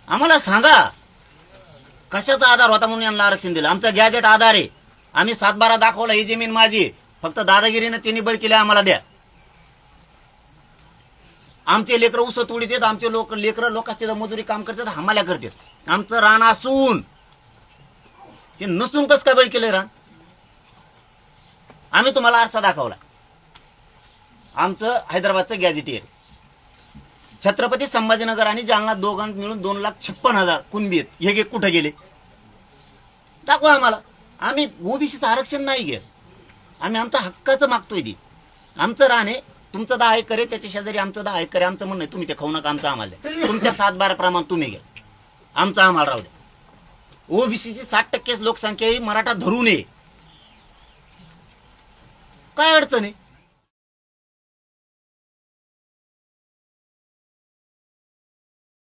आम्हाला सांगा कशाचा आधार होता म्हणून यांना आरक्षण दिलं. आमचा गॅजेट आधार आहे. आम्ही 7-12 दाखवला, ही जमीन माझी आहे. फक्त दादागिरीनं त्यांनी बळ केले, आम्हाला द्या. आमचे लेकरं ऊस तोडीत आहेत, आमचे लेकरं लोकांची मजुरी काम करतात, हमाल्या करतात. आमचं रान असून हे नसून कसं काय बळ केलंय रान. आम्ही तुम्हाला आरसा दाखवला. आमचं हैदराबादचं गॅजेट आहे. छत्रपती संभाजीनगर आणि जालना दोघांत मिळून 2,56,000 कुणबी आहेत. हे कुठे गेले दाखवा आम्हाला. आम्ही ओबीसीचं आरक्षण नाही घेत. आम्ही आमच्या हक्काचं मागतोय. ती आमचं रान आहे. तुमचं 10 एकर आहे, त्याच्या शेजारी आमचं 10 एकर आहे. आमचं म्हणणं आहे तुम्ही ते खाऊ नका, आमचं आम्हाला द्या. तुमच्या 7-12 प्रमाण तुम्ही घ्या, आमचं आम्हाला राहू द्या. ओबीसीची 60% लोकसंख्या ही मराठा धरू नये. काय अडचण आहे.